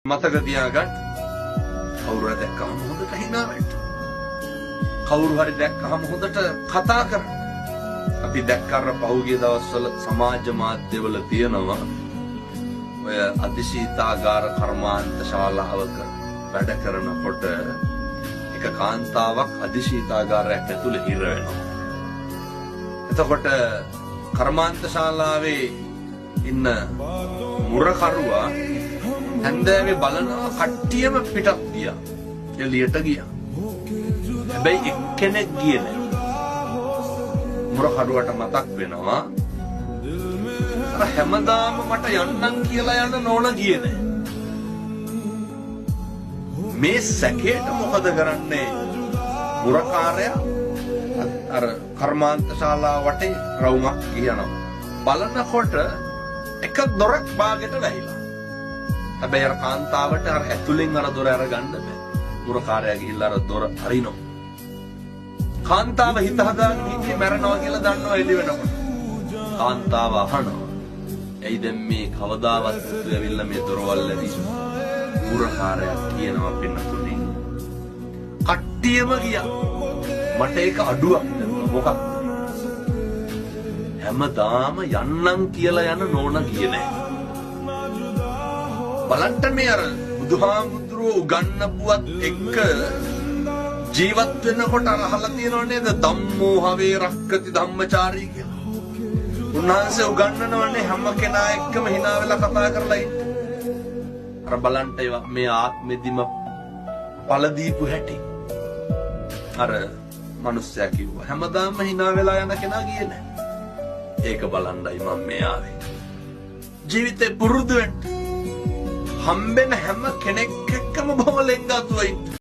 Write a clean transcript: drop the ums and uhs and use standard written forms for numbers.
මතක තියාගන්න කවුරු හරි දැක්කම හොඳට hina වෙන්න. කවුරු හරි දැක්කම හොඳට කතා කරන්න. අපි දැක්කර පහුගිය දවස්වල සමාජ මාධ්‍යවල තියෙනවා ඔය අධිශීතාගාර කර්මාන්ත ශාලාවක වැඩ කරනකොට එක කාන්තාවක් අධිශීතාගාරයක් ඇතුළේ හිර වෙනවා. එතකොට කර්මාන්ත ශාලාවේ ඉන්න මුරකරුවා හැන්දෑවේ බලනවා කට්ටියම පිටත් ගියා. එළියට ගියා. හැබැයි එක්කෙනෙක් ගියේ නැහැ. මුරකරුවට මතක් වෙනවා අර හැමදාම මට යන්නම් කියලා යන නෝන ගියේ නැහැ. මේ සැකේට මොකද කරන්නේ? මුරකාරයා අර කර්මාන්ත ශාලාව වටේ රවුමක් ගියනවා. බලනකොට එක දොරක් බාගෙට වැහිලා. හැබැයි අර කාන්තාවට අර ඇතුලෙන් අර දොර අරගන්න බෑ. මුරකාරයා ගිහිල්ලා අර දොර අරිනවා. කාන්තාව හිත හදාගෙන ඉන්නේ මැරෙනවා කියලා දන්නවා එළි වෙනකොට. කාන්තාව අහනවා. ඇයි දැන් මේ කවදාවත් පුතු ඇවිල්ලා මේ දොරවල් ඇදී? මුරකාරයා කියනවා පින්නතුනේ. කට්ටියම ගියා. මට ඒක අඩුවක් දැනුණා. මොකක්ද? හැමදාම යන්නම් කියලා යන නෝන ගියේ නැහැ. බලන්න මේ අර බුදුහාමුදුරුවෝ උගන්වපුවත් එක්ක ජීවත් වෙනකොට අර අහලා තියෙනව නේද ධම්මෝ හවේ රක්කති ධම්මචාරී කියලා. උන්වහන්සේ උගන්වනවනේ හැම කෙනා එක්කම hina වෙලා කතා කරලා ඉන්න. අර බලන්න මේ ආත්මෙදිම පළ දීපු හැටි. අර මිනිස්සයා කිව්වා හැමදාම hina වෙලා යන කෙනා ගියේ නැහැ. ඒක බලන්නයි මම මේ ආවේ. ජීවිතේ පුරුදු වෙන්න. හම්බෙන හැම කෙනෙක් එක්කම බොහොම ලෙන්ගතුයි.